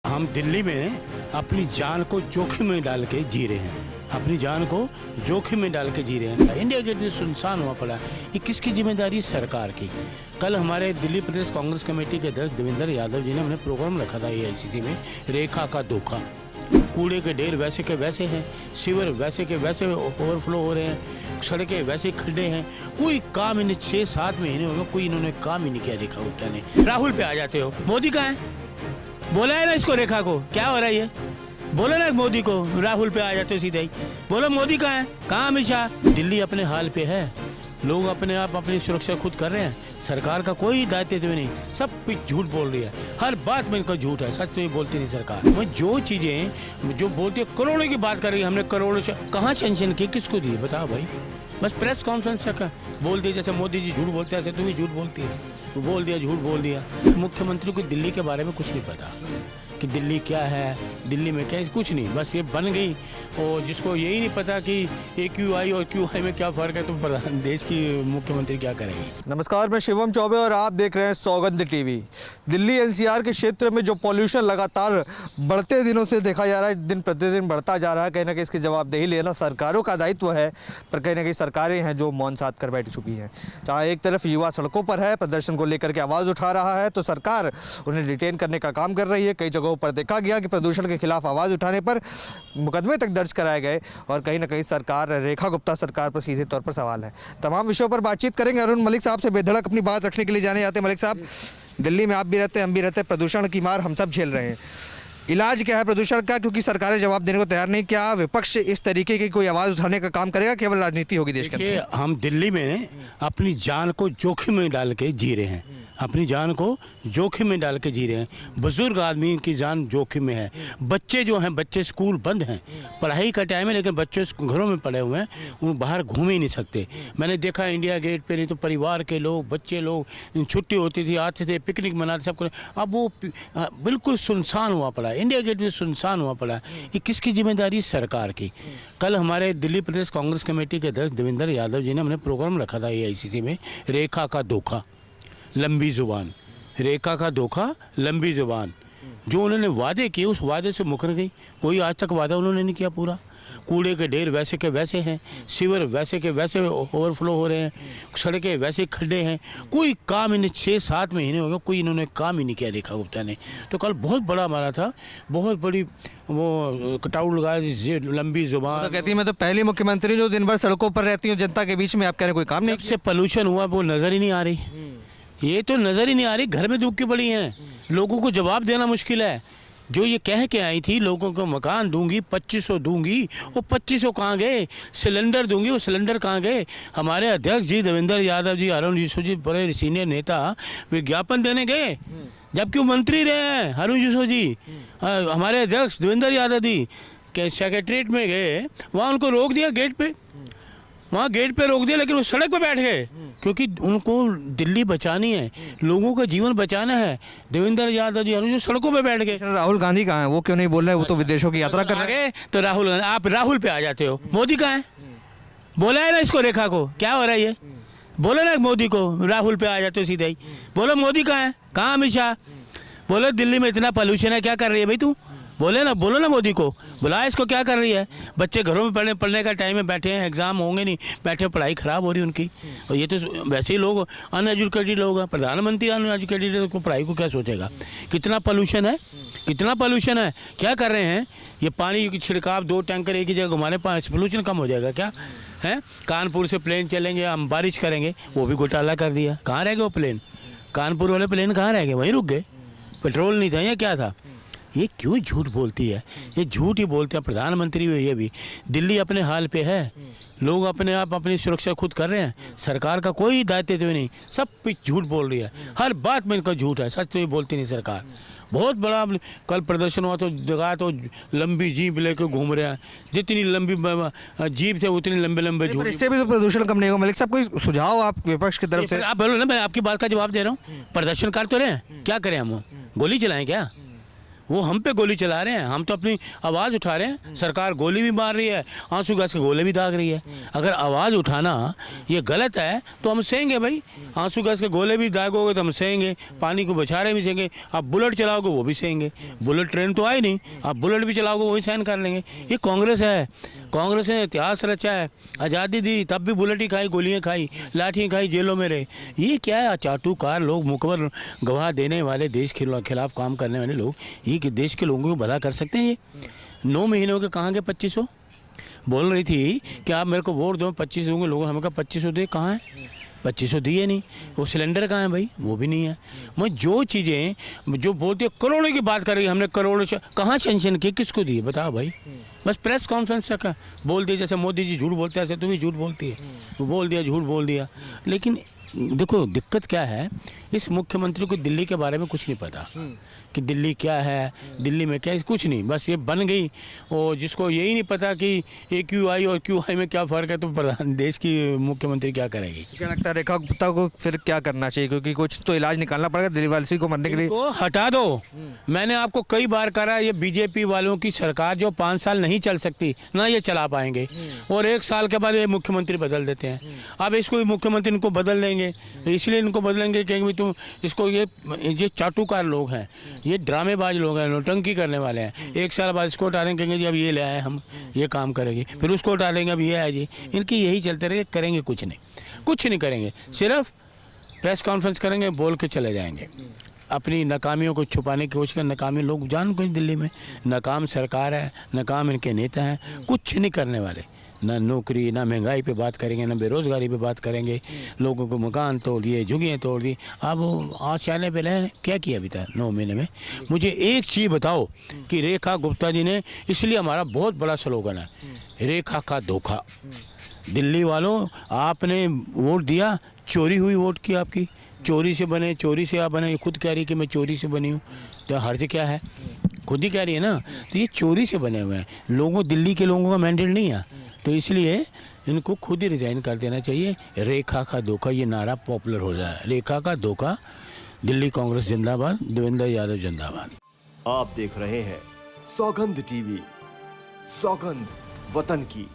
हम दिल्ली में अपनी जान को जोखिम में डाल के जी रहे हैं, अपनी जान को जोखिम में डाल के जी रहे हैं। इंडिया गेट भी सुनसान हुआ पड़ा। ये किसकी जिम्मेदारी? सरकार की। कल हमारे दिल्ली प्रदेश कांग्रेस कमेटी के अध्यक्ष देवेंद्र यादव जी ने हमने प्रोग्राम रखा था AICC में, रेखा का धोखा। कूड़े के ढेर वैसे के वैसे हैं, सीवर वैसे के वैसे ओवरफ्लो हो रहे हैं, सड़कें वैसे खड्डे हैं। कोई काम इन्हें 6-7 महीने हो गए, कोई इन्होंने काम ही नहीं किया रेखा गुप्ता ने। राहुल पे आ जाते हो, मोदी कहाँ है? बोला है ना इसको, रेखा को क्या हो रहा है ये? बोलो ना मोदी को, राहुल पे आ जाते हो सीधे ही। बोलो मोदी कहाँ है? कहाँ अमित शाह? दिल्ली अपने हाल पे है, लोग अपने आप अपनी सुरक्षा खुद कर रहे हैं, सरकार का कोई दायित्व नहीं, सब कुछ झूठ बोल रही है, हर बात में इनका झूठ है, सच तो ये बोलती नहीं सरकार। वो जो चीजें जो बोलती है, करोड़ों की बात कर रही है, हमने करोड़ों से कहाँ सेंक्शन किए, किसको दिए बताओ भाई? बस प्रेस कॉन्फ्रेंस तक बोल दिया, जैसे मोदी जी झूठ बोलते हैं ऐसे तुम भी झूठ बोलती है, बोल दिया, झूठ बोल दिया। मुख्यमंत्री को दिल्ली के बारे में कुछ नहीं पता कि दिल्ली क्या है, दिल्ली में क्या, कुछ नहीं, बस ये बन गई। और जिसको यही नहीं पता कि AQI और QI में क्या फ़र्क है, तो देश की मुख्यमंत्री क्या करेंगे। नमस्कार, मैं शिवम चौबे और आप देख रहे हैं सौगंध टीवी। दिल्ली NCR के क्षेत्र में जो पॉल्यूशन लगातार बढ़ते दिनों से देखा जा रहा है, दिन प्रतिदिन बढ़ता जा रहा है, कहीं ना कहीं इसकी जवाबदेही लेना सरकारों का दायित्व है, पर कहीं ना कहीं सरकारें हैं जो मौन साध कर बैठ चुकी हैं। जहाँ एक तरफ युवा सड़कों पर है, प्रदर्शन को लेकर के आवाज़ उठा रहा है, तो सरकार उन्हें डिटेन करने का काम कर रही है। कई जगहों पर देखा गया कि प्रदूषण के खिलाफ आवाज़ उठाने पर मुकदमे तक दर्ज कराए गए, और कहीं ना कहीं सरकार, रेखा गुप्ता सरकार पर सीधे तौर पर सवाल है। तमाम विषयों पर बातचीत करेंगे। अरुण मलिक साहब से बेधड़क अपनी बात रखने के लिए जाने जाते हैं। मलिक साहब, दिल्ली में आप भी रहते हैं, हम भी रहते हैं, प्रदूषण की मार हम सब झेल रहे हैं। इलाज क्या है प्रदूषण का? क्योंकि सरकारें जवाब देने को तैयार नहीं। क्या विपक्ष इस तरीके की कोई आवाज़ उठाने का काम करेगा? केवल राजनीति होगी देश के अंदर? हम दिल्ली में अपनी जान को जोखिम में डाल के जी रहे हैं, अपनी जान को जोखिम में डाल के जी रहे हैं। बुजुर्ग आदमी की जान जोखिम में है। बच्चे जो हैं, बच्चे स्कूल बंद हैं, पढ़ाई का टाइम है, लेकिन बच्चे घरों में पड़े हुए हैं, वो बाहर घूम ही नहीं सकते। मैंने देखा इंडिया गेट पे, नहीं तो परिवार के लोग, बच्चे लोग, छुट्टी होती थी, आते थे, पिकनिक मनाते, सब कुछ। अब वो बिल्कुल सुनसान हुआ पड़ा, इंडिया गेट भी सुनसान हुआ पड़ा। ये किसकी जिम्मेदारी? सरकार की। कल हमारे दिल्ली प्रदेश कांग्रेस कमेटी के अध्यक्ष देवेंद्र यादव जी ने हमने प्रोग्राम रखा था AICC में, रेखा का धोखा, लंबी जुबान। रेखा का धोखा, लंबी जुबान। जो उन्होंने वादे किए उस वादे से मुकर गई। कोई आज तक वादा उन्होंने नहीं किया पूरा। कूड़े के ढेर वैसे के वैसे हैं, सीवर वैसे के वैसे ओवरफ्लो हो रहे हैं, सड़कें वैसे खड्डे हैं। कोई काम इन्हें 6-7 महीने हो गए, कोई इन्होंने काम ही नहीं किया रेखा गुप्ता ने। तो कल बहुत बड़ा मारा था, बहुत बड़ी वो कटाऊ लगाया, लंबी जुबान। तो कहती है मैं तो पहली मुख्यमंत्री जो दिन भर सड़कों पर रहती हूँ जनता के बीच में, आप कह रहे कोई काम नहीं? जब से पोल्यूशन हुआ वो नज़र ही नहीं आ रही, ये तो नज़र ही नहीं आ रही। घर में दुख की पड़ी हैं, लोगों को जवाब देना मुश्किल है। जो ये कह के आई थी लोगों को मकान दूंगी, 2500 दूंगी, वो 2500 कहाँ गए? सिलेंडर दूंगी, वो सिलेंडर कहाँ गए? हमारे अध्यक्ष जी देवेंद्र यादव जी, अरुण यूसुफ जी, बड़े सीनियर नेता विज्ञापन देने गए, जबकि वो मंत्री रहे हैं। अरुण यूसुफ जी, हमारे अध्यक्ष देवेंद्र यादव जी के सेक्रेटरीट में गए, वहाँ उनको रोक दिया गेट पे, वहाँ गेट पे रोक दिया, लेकिन वो सड़क पे बैठ गए, क्योंकि उनको दिल्ली बचानी है, लोगों का जीवन बचाना है। देवेंद्र यादव जी जो सड़कों पे बैठ गए। राहुल गांधी कहाँ है? वो क्यों नहीं बोल रहे? वो तो विदेशों की यात्रा कर रहे हैं। तो राहुल गांधी, आप राहुल पे आ जाते हो, मोदी कहाँ है? बोला है ना इसको, रेखा को क्या हो रहा है ये? बोलो ना मोदी को, राहुल पे आ जाते हो सीधे ही। बोलो मोदी कहाँ है? कहाँ अमित शाह? बोलो दिल्ली में इतना पॉल्यूशन है, क्या कर रही है भाई तू? बोलो ना मोदी को, बुलाया इसको, क्या कर रही है? बच्चे घरों में पढ़ने का टाइम में बैठे हैं, एग्जाम होंगे नहीं, बैठे, पढ़ाई खराब हो रही है उनकी। और ये तो वैसे ही लोग अनएजुकेटेड लोग हैं, प्रधानमंत्री अनएजुकेटेड है, तो पढ़ाई को क्या सोचेगा? कितना पोल्यूशन है, कितना पोल्यूशन है, क्या कर रहे हैं? ये पानी की छिड़काव 2 टैंकर एक ही जगह घुमाने, पोल्यूशन कम हो जाएगा क्या है? कानपुर से प्लेन चलेंगे, हम बारिश करेंगे, वो भी घोटाला कर दिया। कहाँ रह गए वो प्लेन? कानपुर वाले प्लेन कहाँ रह गए? वहीं रुक गए, पेट्रोल नहीं था या क्या था? ये क्यों झूठ बोलती है? ये झूठ ही बोलते हैं प्रधानमंत्री हुए। ये भी दिल्ली अपने हाल पे है, लोग अपने आप अपनी सुरक्षा खुद कर रहे हैं, सरकार का कोई दायित्व नहीं, सब कुछ झूठ बोल रही है, हर बात में इनका झूठ है, सच तो ये बोलती नहीं सरकार। बहुत बड़ा कल प्रदर्शन हुआ, तो जगह तो लंबी जीप लेकर घूम रहे हैं, जितनी लंबी जीप थे उतनी लंबे लंबे झूठ। इससे भी तो प्रदूषण कम नहीं होगा। मलिक साहब, कोई सुझाव आप विपक्ष की तरफ से? आप बोलो ना, मैं आपकी बात का जवाब दे रहा हूँ। प्रदर्शनकार तो रहे हैं, क्या करें हम? गोली चलाएं क्या? वो हम पे गोली चला रहे हैं, हम तो अपनी आवाज़ उठा रहे हैं। सरकार गोली भी मार रही है, आंसू गैस के गोले भी दाग रही है। अगर आवाज़ उठाना ये गलत है तो हम सहेंगे भाई, आंसू गैस के गोले भी दागोगे तो हम सहेंगे, पानी को बचा रहे भी सहेंगे। आप बुलेट चलाओगे वो भी सहेंगे, बुलेट ट्रेन तो आई नहीं, आप बुलेट भी चलाओगे वो भी सहन कर लेंगे। ये कांग्रेस है, कांग्रेस ने इतिहास रचा है। आज़ादी दी तब भी बुलेट ही खाई, गोलियाँ खाई, लाठियाँ खाई, जेलों में रहे। ये क्या है, चाटुकार लोग, मुकबर गवाह देने वाले, देश के खिलाफ काम करने वाले लोग, ये कि देश के लोगों को भला कर सकते हैं? ये 9 महीनों के कहाँ गए 2500? बोल रही थी कि आप मेरे को वोट दो, 25 दूंगे, लोगों ने हमें कहा 2500 दे, कहाँ है? 2500 दिए नहीं। वो सिलेंडर कहाँ है भाई? वो भी नहीं है। मैं जो चीज़ें जो बोलते करोड़ों की बात कर रही है, हमने करोड़ों से कहाँ सेंक्शन किए, किसको दिए बताओ भाई? बस प्रेस कॉन्फ्रेंस तक बोल दिया, जैसे मोदी जी झूठ बोलते हैं ऐसे तू भी झूठ बोलती है, वो बोल दिया, झूठ बोल दिया। लेकिन देखो दिक्कत क्या है, इस मुख्यमंत्री को दिल्ली के बारे में कुछ नहीं पता कि दिल्ली क्या है, दिल्ली में क्या है, कुछ नहीं। बस ये बन गई, और जिसको यही नहीं पता कि AQI और QI में क्या फ़र्क है, तो प्रधान देश की मुख्यमंत्री क्या करेगी? क्या लगता है रेखा गुप्ता को फिर क्या करना चाहिए, क्योंकि कुछ तो इलाज निकालना पड़ेगा दिल्लीवासी को मरने के लिए? को हटा दो। मैंने आपको कई बार कहा, ये बीजेपी वालों की सरकार जो 5 साल नहीं चल सकती ना, ये चला पाएंगे, और 1 साल के बाद ये मुख्यमंत्री बदल देते हैं। अब इसको मुख्यमंत्री इनको बदल देंगे, इसलिए इनको बदलेंगे कहेंगे तुम इसको, ये चाटुकार लोग हैं, ये ड्रामेबाज लोग हैं, नौटंकी करने वाले हैं। 1 साल बाद इसको उठा देंगे, कहेंगे जी अब ये ले आए हम, ये काम करेंगे, फिर उसको उठा देंगे, अब ये है जी। इनकी यही चलते रहेंगे, करेंगे कुछ नहीं, कुछ नहीं करेंगे, सिर्फ प्रेस कॉन्फ्रेंस करेंगे, बोल के चले जाएंगे, अपनी नाकामियों को छुपाने की कोशिश करें। नाकामी लोग जान को दिल्ली में नाकाम सरकार है, नाकाम इनके नेता हैं, कुछ नहीं करने वाले। ना नौकरी, ना महंगाई पे बात करेंगे, ना बेरोज़गारी पे बात करेंगे। लोगों को मकान तोड़ दिए, झुग्गियाँ तोड़ दी। अब आशियाने पे ले क्या किया अभी तक 9 महीने में? मुझे एक चीज़ बताओ कि रेखा गुप्ता जी ने, इसलिए हमारा बहुत बड़ा स्लोगन है, रेखा का धोखा। दिल्ली वालों, आपने वोट दिया, चोरी हुई वोट की आपकी, चोरी से बने, चोरी से आप बने। ये खुद कह रही कि मैं चोरी से बनी हूँ, तो हर्ज क्या है? खुद ही कह रही है ना, तो ये चोरी से बने हुए हैं लोगों, दिल्ली के लोगों का मैंडेट नहीं है, तो इसलिए इनको खुद ही रिजाइन कर देना चाहिए। रेखा का धोखा, ये नारा पॉपुलर हो जाए, रेखा का धोखा। दिल्ली कांग्रेस जिंदाबाद, देवेंद्र यादव जिंदाबाद। आप देख रहे हैं सौगंध टीवी, सौगंध वतन की।